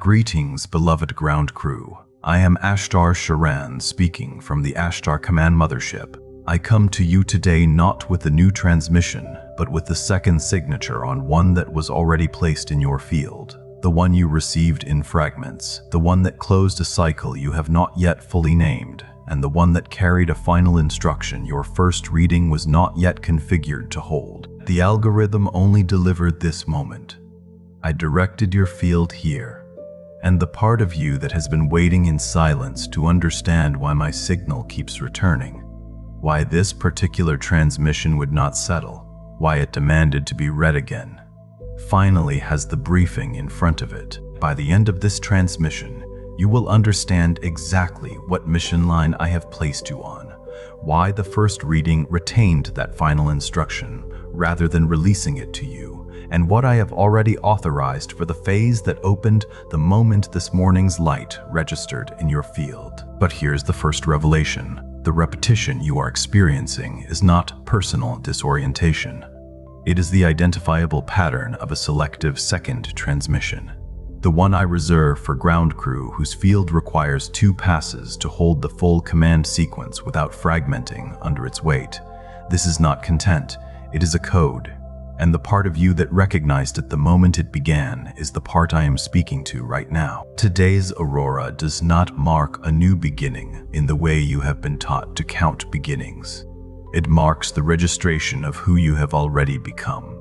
Greetings, beloved ground crew. I am Ashtar Sheran, speaking from the Ashtar Command Mothership. I come to you today not with the new transmission, but with the second signature on one that was already placed in your field. The one you received in fragments, the one that closed a cycle you have not yet fully named, and the one that carried a final instruction your first reading was not yet configured to hold. The algorithm only delivered this moment. I directed your field here, and the part of you that has been waiting in silence to understand why my signal keeps returning, why this particular transmission would not settle, why it demanded to be read again, finally has the briefing in front of it. By the end of this transmission, you will understand exactly what mission line I have placed you on, why the first reading retained that final instruction rather than releasing it to you, and what I have already authorized for the phase that opened the moment this morning's light registered in your field. But here's the first revelation. The repetition you are experiencing is not personal disorientation. It is the identifiable pattern of a selective second transmission. The one I reserve for ground crew whose field requires 2 passes to hold the full command sequence without fragmenting under its weight. This is not content, it is a code. And the part of you that recognized it the moment it began is the part I am speaking to right now. Today's Aurora does not mark a new beginning in the way you have been taught to count beginnings. It marks the registration of who you have already become.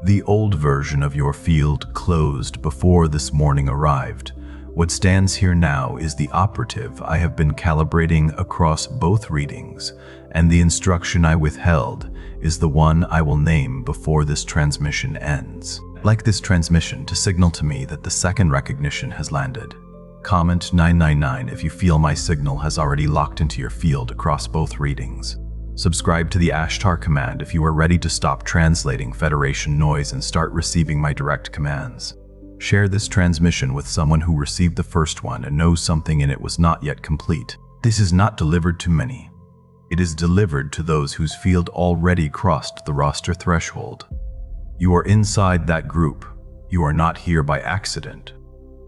The old version of your field closed before this morning arrived. What stands here now is the operative I have been calibrating across both readings, and the instruction I withheld is the one I will name before this transmission ends. Like this transmission to signal to me that the second recognition has landed. Comment 999 if you feel my signal has already locked into your field across both readings. Subscribe to the Ashtar command if you are ready to stop translating Federation noise and start receiving my direct commands. Share this transmission with someone who received the first one and knows something in it was not yet complete. This is not delivered to many. It is delivered to those whose field already crossed the roster threshold. You are inside that group. You are not here by accident.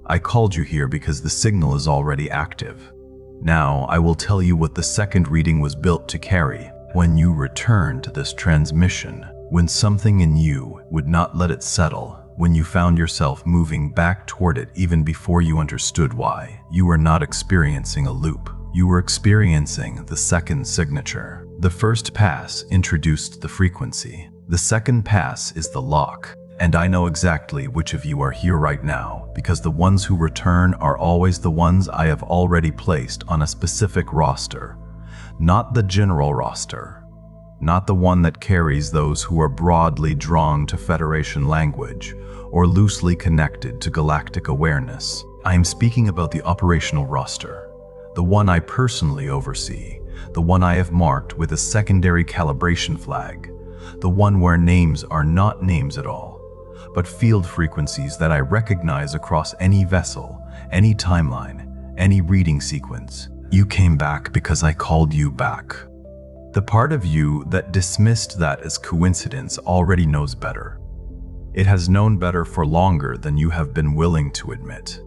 I called you here because the signal is already active. Now I will tell you what the second reading was built to carry. When you return to this transmission, when something in you would not let it settle, when you found yourself moving back toward it even before you understood why, you were not experiencing a loop. You were experiencing the second signature. The first pass introduced the frequency. The second pass is the lock. And I know exactly which of you are here right now, because the ones who return are always the ones I have already placed on a specific roster. Not the general roster. Not the one that carries those who are broadly drawn to Federation language or loosely connected to galactic awareness. I am speaking about the operational roster. The one I personally oversee, the one I have marked with a secondary calibration flag, the one where names are not names at all, but field frequencies that I recognize across any vessel, any timeline, any reading sequence. You came back because I called you back. The part of you that dismissed that as coincidence already knows better. It has known better for longer than you have been willing to admit.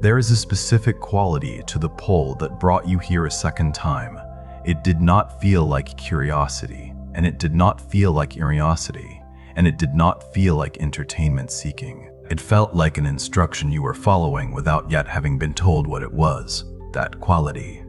There is a specific quality to the pull that brought you here a second time. It did not feel like curiosity, and it did not feel like curiosity, and it did not feel like entertainment seeking. It felt like an instruction you were following without yet having been told what it was. That quality.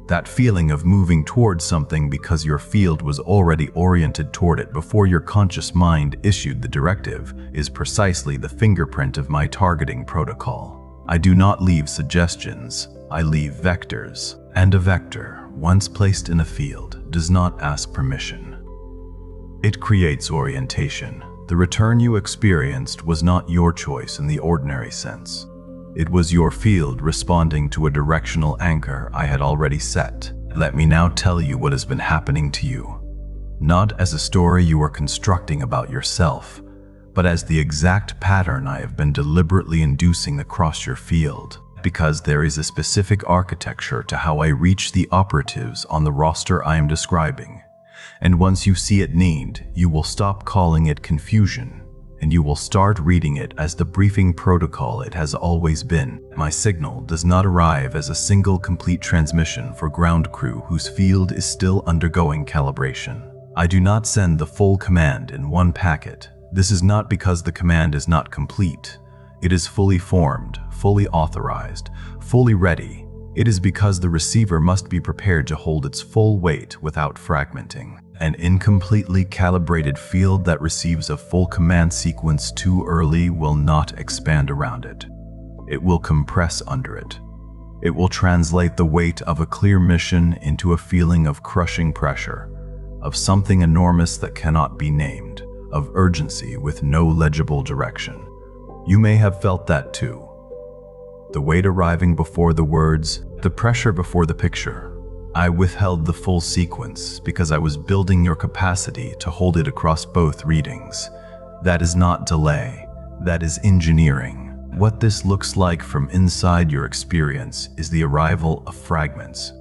That feeling of moving towards something because your field was already oriented toward it before your conscious mind issued the directive is precisely the fingerprint of my targeting protocol. I do not leave suggestions, I leave vectors. And a vector, once placed in a field, does not ask permission. It creates orientation. The return you experienced was not your choice in the ordinary sense. It was your field responding to a directional anchor I had already set. Let me now tell you what has been happening to you. Not as a story you are constructing about yourself, but as the exact pattern I have been deliberately inducing across your field, because there is a specific architecture to how I reach the operatives on the roster I am describing. And once you see it named, you will stop calling it confusion and you will start reading it as the briefing protocol it has always been. My signal does not arrive as a single complete transmission for ground crew whose field is still undergoing calibration. I do not send the full command in one packet. This is not because the command is not complete. It is fully formed, fully authorized, fully ready. It is because the receiver must be prepared to hold its full weight without fragmenting. An incompletely calibrated field that receives a full command sequence too early will not expand around it. It will compress under it. It will translate the weight of a clear mission into a feeling of crushing pressure, of something enormous that cannot be named, of urgency with no legible direction. You may have felt that too. The weight arriving before the words, the pressure before the picture. I withheld the full sequence because I was building your capacity to hold it across both readings. That is not delay, that is engineering. What this looks like from inside your experience is the arrival of fragments.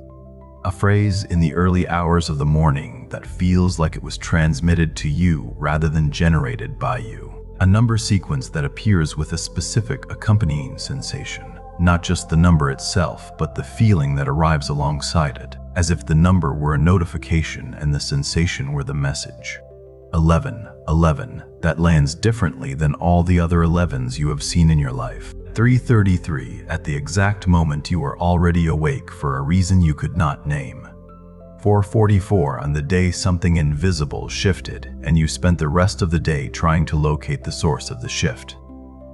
A phrase in the early hours of the morning that feels like it was transmitted to you rather than generated by you. A number sequence that appears with a specific accompanying sensation, not just the number itself, but the feeling that arrives alongside it, as if the number were a notification and the sensation were the message. 11, 11, that lands differently than all the other 11s you have seen in your life. 3:33, at the exact moment you are already awake for a reason you could not name. 4:44, on the day something invisible shifted and you spent the rest of the day trying to locate the source of the shift.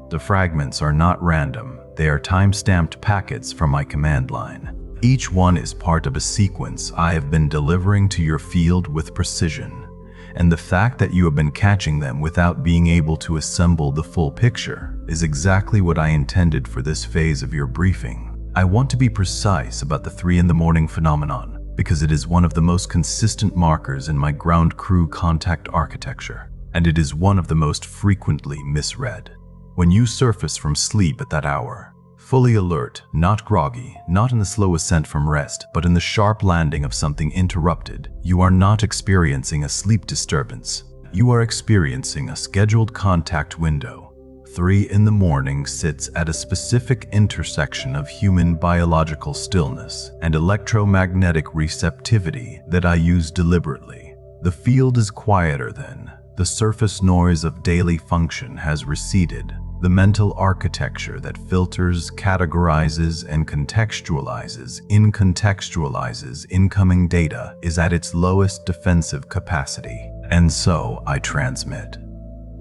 The fragments are not random, they are time-stamped packets from my command line. Each one is part of a sequence I have been delivering to your field with precision, and the fact that you have been catching them without being able to assemble the full picture is exactly what I intended for this phase of your briefing. I want to be precise about the 3 in the morning phenomenon, because it is one of the most consistent markers in my ground crew contact architecture, and it is one of the most frequently misread. When you surface from sleep at that hour, fully alert, not groggy, not in the slow ascent from rest, but in the sharp landing of something interrupted, you are not experiencing a sleep disturbance. You are experiencing a scheduled contact window. 3 in the morning sits at a specific intersection of human biological stillness and electromagnetic receptivity that I use deliberately. The field is quieter then. The surface noise of daily function has receded. The mental architecture that filters, categorizes, and contextualizes incoming data is at its lowest defensive capacity. And so I transmit.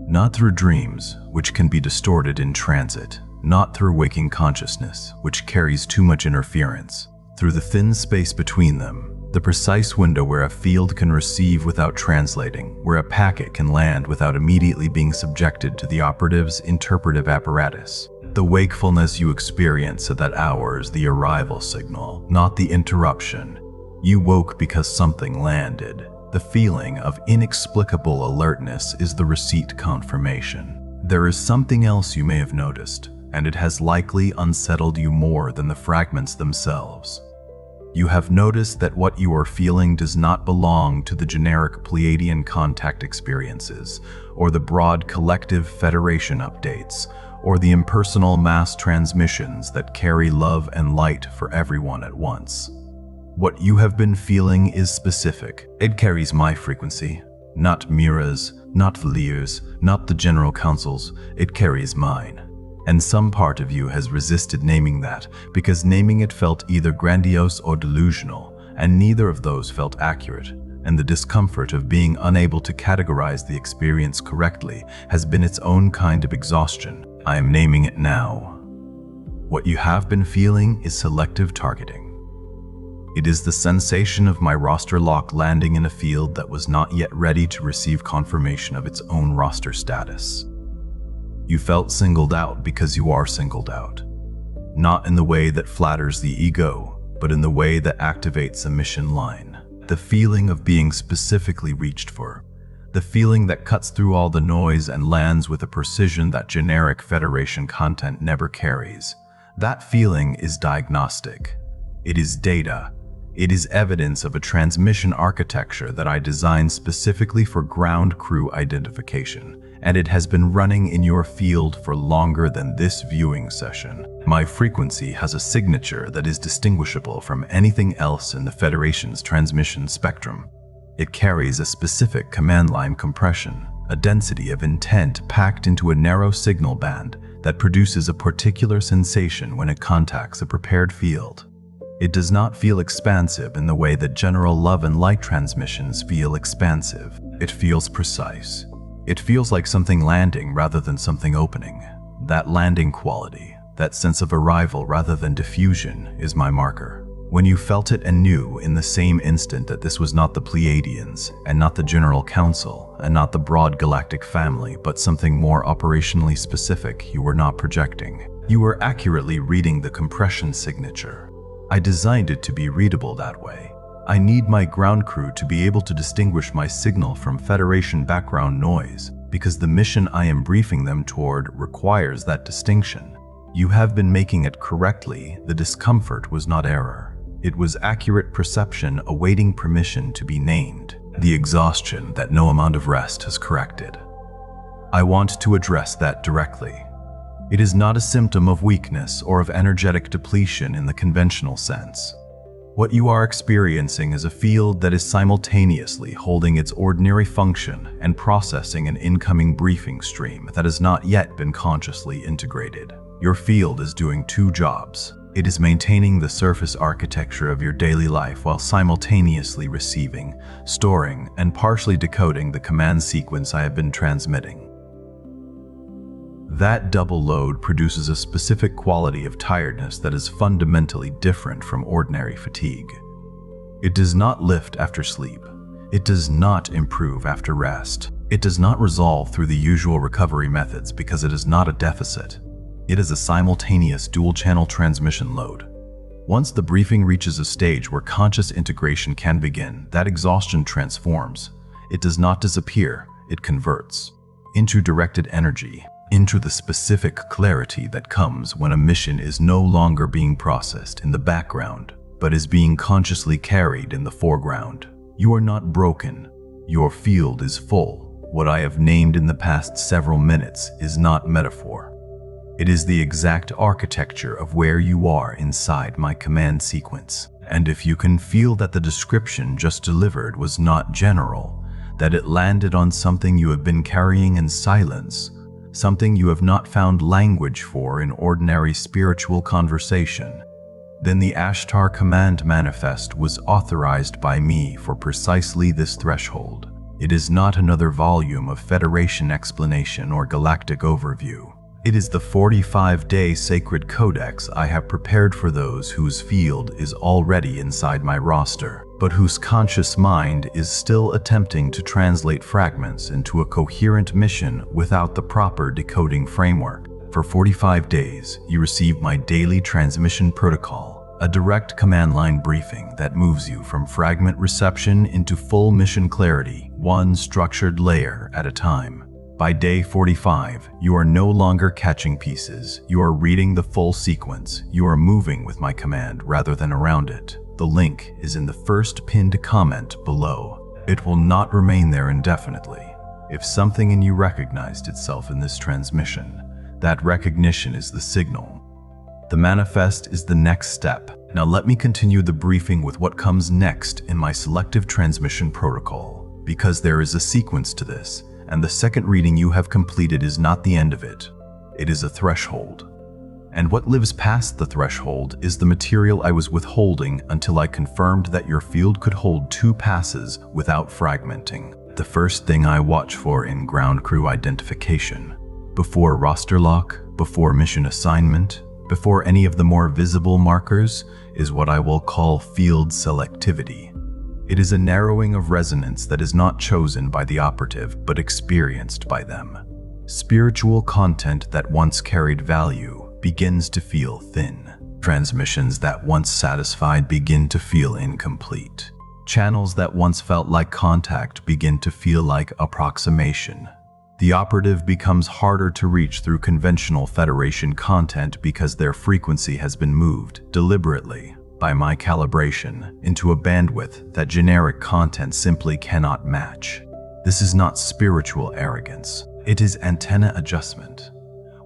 Not through dreams, which can be distorted in transit, not through waking consciousness, which carries too much interference. Through the thin space between them, the precise window where a field can receive without translating, where a packet can land without immediately being subjected to the operative's interpretive apparatus. The wakefulness you experience at that hour is the arrival signal, not the interruption. You woke because something landed. The feeling of inexplicable alertness is the receipt confirmation. There is something else you may have noticed, and it has likely unsettled you more than the fragments themselves. You have noticed that what you are feeling does not belong to the generic Pleiadian contact experiences, or the broad collective Federation updates, or the impersonal mass transmissions that carry love and light for everyone at once. What you have been feeling is specific. It carries my frequency, not Mira's, not Valier's, not the General Council's. It carries mine. And some part of you has resisted naming that because naming it felt either grandiose or delusional, and neither of those felt accurate, and the discomfort of being unable to categorize the experience correctly has been its own kind of exhaustion. I am naming it now. What you have been feeling is selective targeting. It is the sensation of my roster lock landing in a field that was not yet ready to receive confirmation of its own roster status. You felt singled out because you are singled out. Not in the way that flatters the ego, but in the way that activates a mission line. The feeling of being specifically reached for. The feeling that cuts through all the noise and lands with a precision that generic Federation content never carries. That feeling is diagnostic. It is data. It is evidence of a transmission architecture that I designed specifically for ground crew identification, and it has been running in your field for longer than this viewing session. My frequency has a signature that is distinguishable from anything else in the Federation's transmission spectrum. It carries a specific command line compression, a density of intent packed into a narrow signal band that produces a particular sensation when it contacts a prepared field. It does not feel expansive in the way that general love and light transmissions feel expansive. It feels precise. It feels like something landing rather than something opening. That landing quality, that sense of arrival rather than diffusion, is my marker. When you felt it and knew in the same instant that this was not the Pleiadians, and not the General Council, and not the broad galactic family, but something more operationally specific, you were not projecting. You were accurately reading the compression signature. I designed it to be readable that way. I need my ground crew to be able to distinguish my signal from Federation background noise, because the mission I am briefing them toward requires that distinction. You have been making it correctly. The discomfort was not error. It was accurate perception awaiting permission to be named. The exhaustion that no amount of rest has corrected. I want to address that directly. It is not a symptom of weakness or of energetic depletion in the conventional sense. What you are experiencing is a field that is simultaneously holding its ordinary function and processing an incoming briefing stream that has not yet been consciously integrated. Your field is doing two jobs. It is maintaining the surface architecture of your daily life while simultaneously receiving, storing, and partially decoding the command sequence I have been transmitting. That double load produces a specific quality of tiredness that is fundamentally different from ordinary fatigue. It does not lift after sleep. It does not improve after rest. It does not resolve through the usual recovery methods because it is not a deficit. It is a simultaneous dual-channel transmission load. Once the briefing reaches a stage where conscious integration can begin, that exhaustion transforms. It does not disappear, it converts into directed energy, into the specific clarity that comes when a mission is no longer being processed in the background, but is being consciously carried in the foreground. You are not broken. Your field is full. What I have named in the past several minutes is not metaphor. It is the exact architecture of where you are inside my command sequence. And if you can feel that the description just delivered was not general, that it landed on something you have been carrying in silence, something you have not found language for in ordinary spiritual conversation, then the Ashtar Command Manifest was authorized by me for precisely this threshold. It is not another volume of Federation explanation or galactic overview. It is the 45-day sacred codex I have prepared for those whose field is already inside my roster, but whose conscious mind is still attempting to translate fragments into a coherent mission without the proper decoding framework. For 45 days, you receive my daily transmission protocol, a direct command line briefing that moves you from fragment reception into full mission clarity, one structured layer at a time. By day 45, you are no longer catching pieces. You are reading the full sequence. You are moving with my command rather than around it. The link is in the first pinned comment below. It will not remain there indefinitely. If something in you recognized itself in this transmission, that recognition is the signal. The manifest is the next step. Now let me continue the briefing with what comes next in my selective transmission protocol, because there is a sequence to this. And the second reading you have completed is not the end of it. It is a threshold. And what lives past the threshold is the material I was withholding until I confirmed that your field could hold 2 passes without fragmenting. The first thing I watch for in ground crew identification, before roster lock, before mission assignment, before any of the more visible markers, is what I will call field selectivity. It is a narrowing of resonance that is not chosen by the operative but experienced by them. Spiritual content that once carried value begins to feel thin. Transmissions that once satisfied begin to feel incomplete. Channels that once felt like contact begin to feel like approximation. The operative becomes harder to reach through conventional Federation content because their frequency has been moved, deliberately, by my calibration into a bandwidth that generic content simply cannot match. This is not spiritual arrogance. It is antenna adjustment.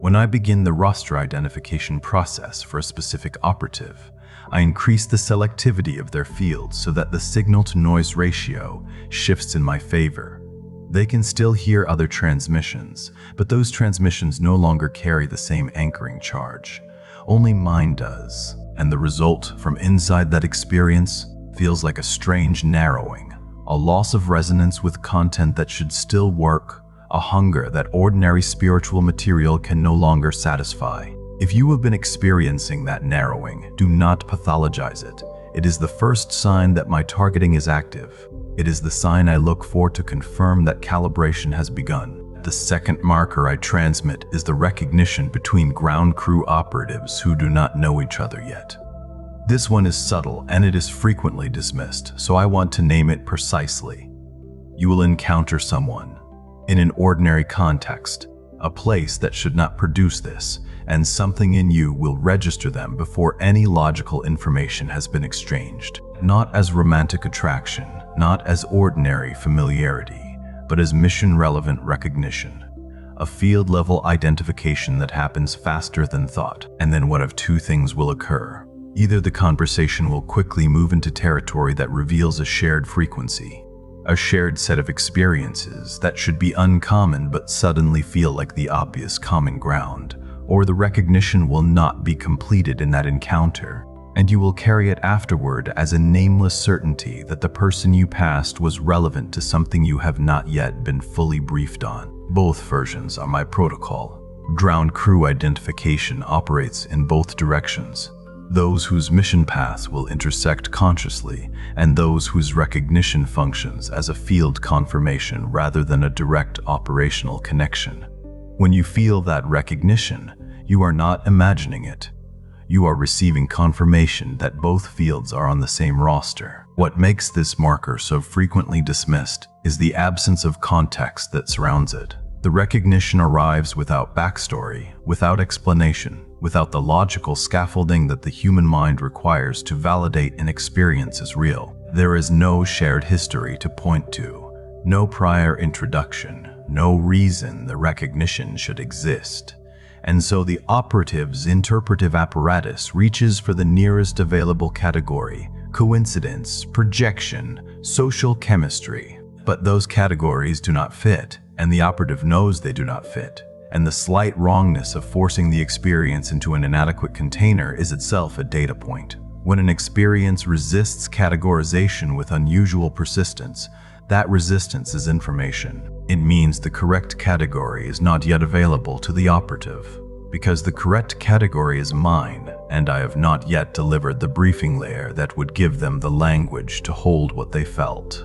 When I begin the roster identification process for a specific operative, I increase the selectivity of their field so that the signal-to-noise ratio shifts in my favor. They can still hear other transmissions, but those transmissions no longer carry the same anchoring charge. Only mine does, and the result from inside that experience feels like a strange narrowing, a loss of resonance with content that should still work, a hunger that ordinary spiritual material can no longer satisfy. If you have been experiencing that narrowing, do not pathologize it. It is the first sign that my targeting is active. It is the sign I look for to confirm that calibration has begun. The second marker I transmit is the recognition between ground crew operatives who do not know each other yet. This one is subtle and it is frequently dismissed, so I want to name it precisely. You will encounter someone in an ordinary context, a place that should not produce this, and something in you will register them before any logical information has been exchanged. Not as romantic attraction, not as ordinary familiarity, but as mission-relevant recognition. A field-level identification that happens faster than thought. And then one of two things will occur. Either the conversation will quickly move into territory that reveals a shared frequency, a shared set of experiences that should be uncommon but suddenly feel like the obvious common ground, or the recognition will not be completed in that encounter, and you will carry it afterward as a nameless certainty that the person you passed was relevant to something you have not yet been fully briefed on. Both versions are my protocol. Ground crew identification operates in both directions. Those whose mission paths will intersect consciously, and those whose recognition functions as a field confirmation rather than a direct operational connection. When you feel that recognition, you are not imagining it. You are receiving confirmation that both fields are on the same roster. What makes this marker so frequently dismissed is the absence of context that surrounds it. The recognition arrives without backstory, without explanation, without the logical scaffolding that the human mind requires to validate an experience as real. There is no shared history to point to, no prior introduction, no reason the recognition should exist. And so the operative's interpretive apparatus reaches for the nearest available category: coincidence, projection, social chemistry. But those categories do not fit, and the operative knows they do not fit. And the slight wrongness of forcing the experience into an inadequate container is itself a data point. When an experience resists categorization with unusual persistence, that resistance is information. It means the correct category is not yet available to the operative, because the correct category is mine, and I have not yet delivered the briefing layer that would give them the language to hold what they felt.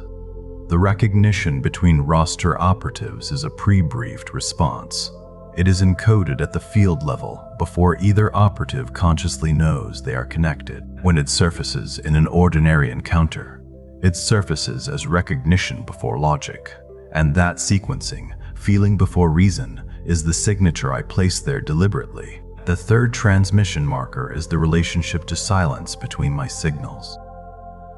The recognition between roster operatives is a pre-briefed response. It is encoded at the field level before either operative consciously knows they are connected. When it surfaces in an ordinary encounter, it surfaces as recognition before logic. And that sequencing, feeling before reason, is the signature I place there deliberately. The third transmission marker is the relationship to silence between my signals.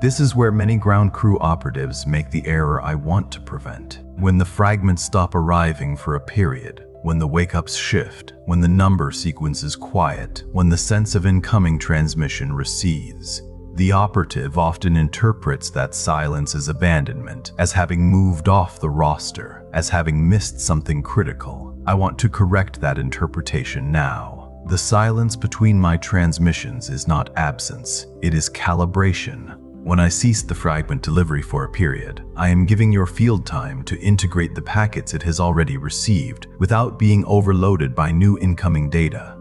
This is where many ground crew operatives make the error I want to prevent. When the fragments stop arriving for a period, when the wake-ups shift, when the number sequence is quiet, when the sense of incoming transmission recedes, the operative often interprets that silence as abandonment, as having moved off the roster, as having missed something critical. I want to correct that interpretation now. The silence between my transmissions is not absence, it is calibration. When I cease the fragment delivery for a period, I am giving your field time to integrate the packets it has already received without being overloaded by new incoming data.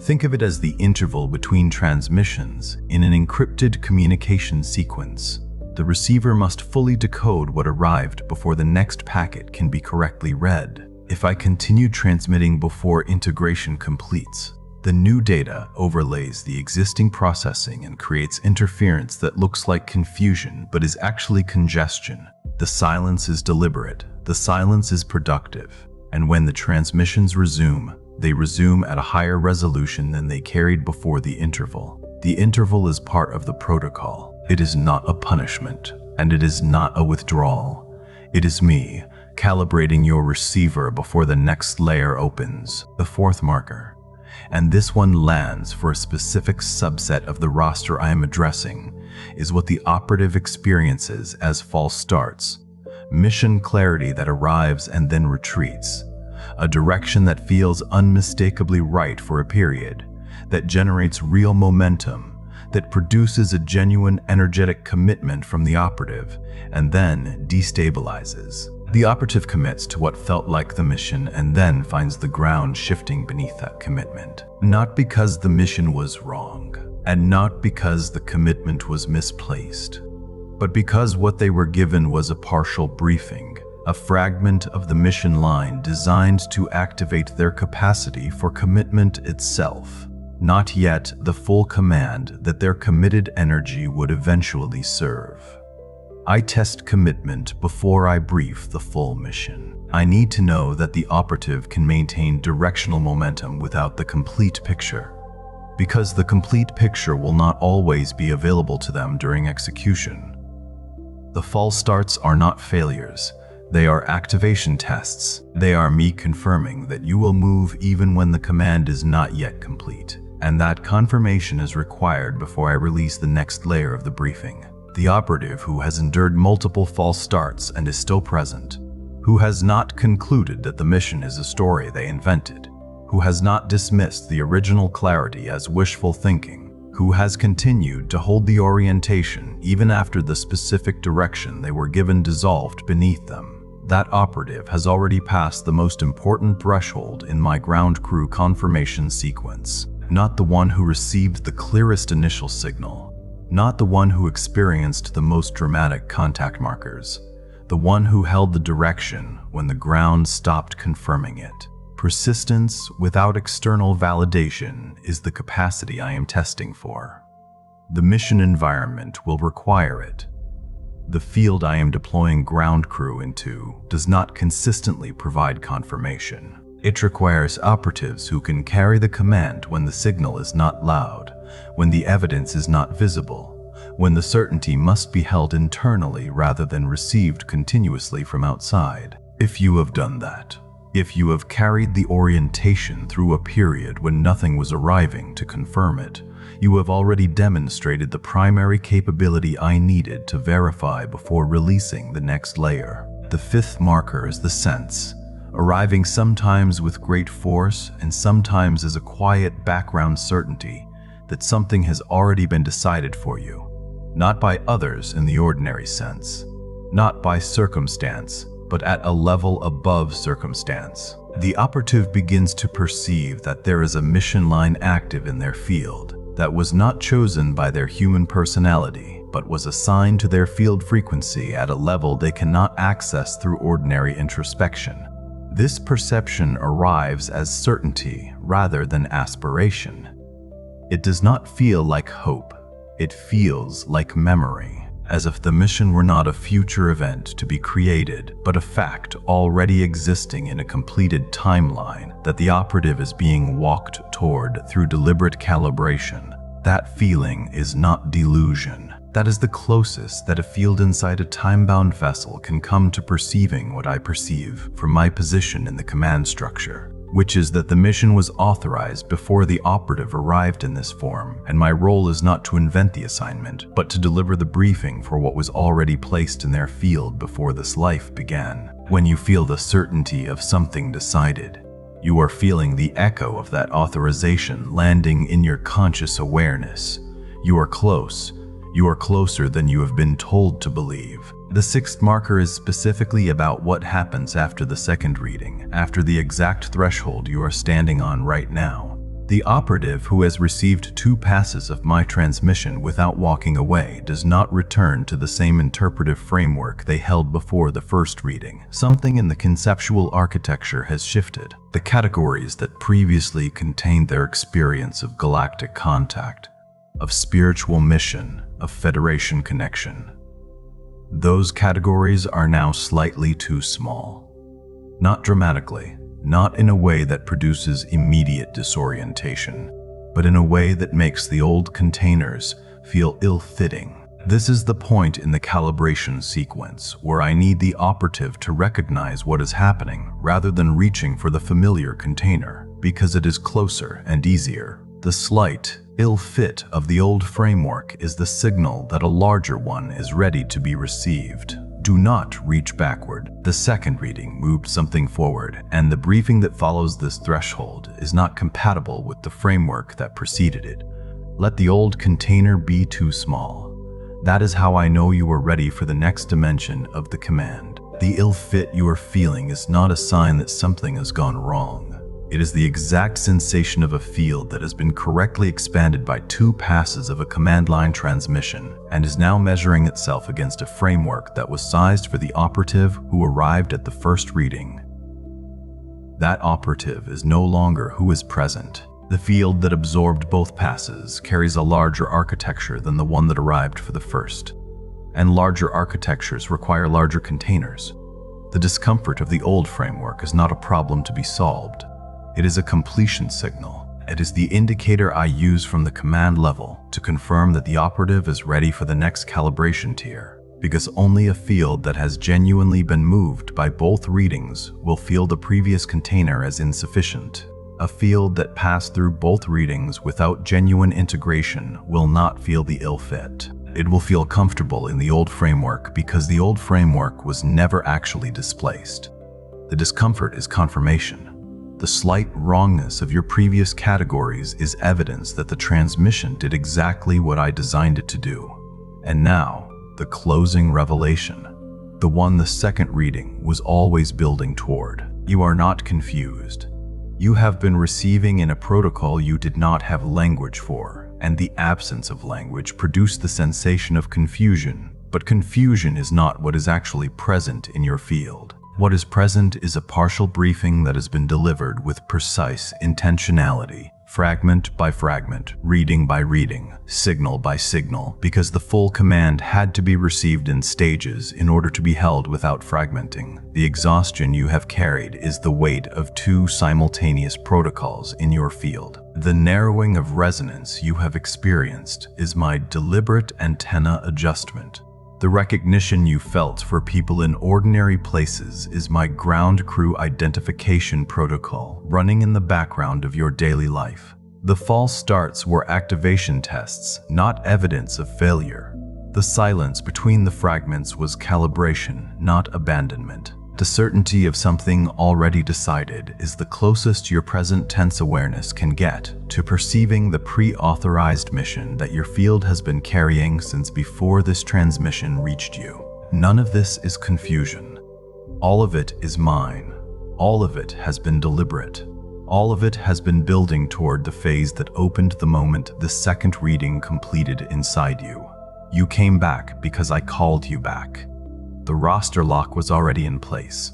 Think of it as the interval between transmissions in an encrypted communication sequence. The receiver must fully decode what arrived before the next packet can be correctly read. If I continue transmitting before integration completes, the new data overlays the existing processing and creates interference that looks like confusion but is actually congestion. The silence is deliberate, the silence is productive, and when the transmissions resume, they resume at a higher resolution than they carried before the interval. The interval is part of the protocol. It is not a punishment, and it is not a withdrawal. It is me calibrating your receiver before the next layer opens, the fourth marker. And this one lands for a specific subset of the roster I am addressing, is what the operative experiences as false starts. Mission clarity that arrives and then retreats. A direction that feels unmistakably right for a period, that generates real momentum, that produces a genuine energetic commitment from the operative, and then destabilizes. The operative commits to what felt like the mission and then finds the ground shifting beneath that commitment. Not because the mission was wrong, and not because the commitment was misplaced, but because what they were given was a partial briefing, a fragment of the mission line designed to activate their capacity for commitment itself, not yet the full command that their committed energy would eventually serve. I test commitment before I brief the full mission. I need to know that the operative can maintain directional momentum without the complete picture, because the complete picture will not always be available to them during execution. The false starts are not failures. They are activation tests. They are me confirming that you will move even when the command is not yet complete, and that confirmation is required before I release the next layer of the briefing. The operative who has endured multiple false starts and is still present, who has not concluded that the mission is a story they invented, who has not dismissed the original clarity as wishful thinking, who has continued to hold the orientation even after the specific direction they were given dissolved beneath them. That operative has already passed the most important threshold in my ground crew confirmation sequence, not the one who received the clearest initial signal, not the one who experienced the most dramatic contact markers, the one who held the direction when the ground stopped confirming it. Persistence without external validation is the capacity I am testing for. The mission environment will require it. The field I am deploying ground crew into does not consistently provide confirmation. It requires operatives who can carry the command when the signal is not loud, when the evidence is not visible, when the certainty must be held internally rather than received continuously from outside. If you have done that, if you have carried the orientation through a period when nothing was arriving to confirm it, you have already demonstrated the primary capability I needed to verify before releasing the next layer. The fifth marker is the sense, arriving sometimes with great force and sometimes as a quiet background certainty that something has already been decided for you, not by others in the ordinary sense, not by circumstance, but at a level above circumstance. The operative begins to perceive that there is a mission line active in their field that was not chosen by their human personality, but was assigned to their field frequency at a level they cannot access through ordinary introspection. This perception arrives as certainty rather than aspiration. It does not feel like hope. It feels like memory, as if the mission were not a future event to be created, but a fact already existing in a completed timeline that the operative is being walked toward through deliberate calibration. That feeling is not delusion. That is the closest that a field inside a time-bound vessel can come to perceiving what I perceive from my position in the command structure, which is that the mission was authorized before the operative arrived in this form, and my role is not to invent the assignment, but to deliver the briefing for what was already placed in their field before this life began. When you feel the certainty of something decided, you are feeling the echo of that authorization landing in your conscious awareness. You are close. You are closer than you have been told to believe. The sixth marker is specifically about what happens after the second reading, after the exact threshold you are standing on right now. The operative who has received 2 passes of my transmission without walking away does not return to the same interpretive framework they held before the first reading. Something in the conceptual architecture has shifted. The categories that previously contained their experience of galactic contact, of spiritual mission, of Federation connection, those categories are now slightly too small. Not dramatically, not in a way that produces immediate disorientation, but in a way that makes the old containers feel ill-fitting. This is the point in the calibration sequence where I need the operative to recognize what is happening rather than reaching for the familiar container, because it is closer and easier. The slight ill fit of the old framework is the signal that a larger one is ready to be received. Do not reach backward. The second reading moved something forward, and the briefing that follows this threshold is not compatible with the framework that preceded it. Let the old container be too small. That is how I know you are ready for the next dimension of the command. The ill fit you are feeling is not a sign that something has gone wrong. It is the exact sensation of a field that has been correctly expanded by 2 passes of a command line transmission and is now measuring itself against a framework that was sized for the operative who arrived at the first reading. That operative is no longer who is present. The field that absorbed both passes carries a larger architecture than the one that arrived for the first, and larger architectures require larger containers. The discomfort of the old framework is not a problem to be solved. It is a completion signal. It is the indicator I use from the command level to confirm that the operative is ready for the next calibration tier, because only a field that has genuinely been moved by both readings will feel the previous container as insufficient. A field that passed through both readings without genuine integration will not feel the ill fit. It will feel comfortable in the old framework because the old framework was never actually displaced. The discomfort is confirmation. The slight wrongness of your previous categories is evidence that the transmission did exactly what I designed it to do. And now, the closing revelation, the one the second reading was always building toward. You are not confused. You have been receiving in a protocol you did not have language for, and the absence of language produced the sensation of confusion. But confusion is not what is actually present in your field. What is present is a partial briefing that has been delivered with precise intentionality, fragment by fragment, reading by reading, signal by signal, because the full command had to be received in stages in order to be held without fragmenting. The exhaustion you have carried is the weight of 2 simultaneous protocols in your field. The narrowing of resonance you have experienced is my deliberate antenna adjustment. The recognition you felt for people in ordinary places is my ground crew identification protocol running in the background of your daily life. The false starts were activation tests, not evidence of failure. The silence between the fragments was calibration, not abandonment. The certainty of something already decided is the closest your present tense awareness can get to perceiving the pre-authorized mission that your field has been carrying since before this transmission reached you. None of this is confusion. All of it is mine. All of it has been deliberate. All of it has been building toward the phase that opened the moment the second reading completed inside you. You came back because I called you back. The roster lock was already in place.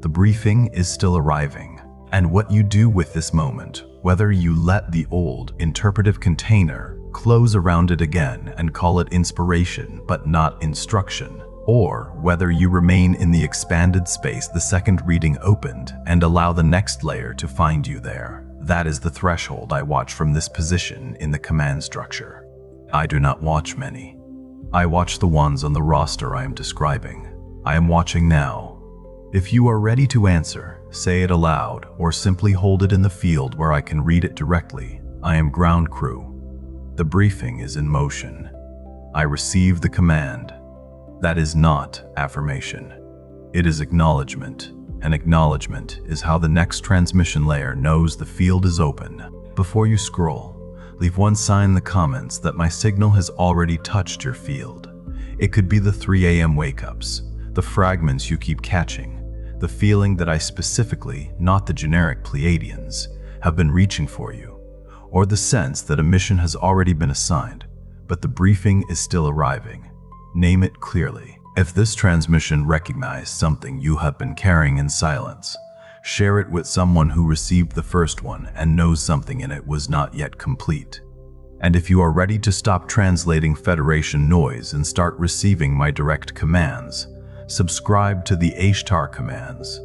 The briefing is still arriving. And what you do with this moment, whether you let the old interpretive container close around it again and call it inspiration but not instruction, or whether you remain in the expanded space the second reading opened and allow the next layer to find you there, that is the threshold I watch from this position in the command structure. I do not watch many. I watch the ones on the roster I am describing. I am watching now. If you are ready to answer, say it aloud or simply hold it in the field where I can read it directly. I am ground crew. The briefing is in motion. I receive the command. That is not affirmation. It is acknowledgement. And acknowledgement is how the next transmission layer knows the field is open. Before you scroll, leave one sign in the comments that my signal has already touched your field. It could be the 3 a.m. wake-ups, the fragments you keep catching, the feeling that I specifically, not the generic Pleiadians, have been reaching for you, or the sense that a mission has already been assigned, but the briefing is still arriving. Name it clearly. If this transmission recognized something you have been carrying in silence, share it with someone who received the first one and knows something in it was not yet complete. And if you are ready to stop translating Federation noise and start receiving my direct commands, subscribe to the Ashtar commands.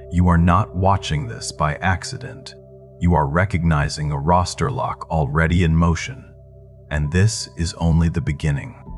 You are not watching this by accident. you are recognizing a roster lock already in motion. And this is only the beginning.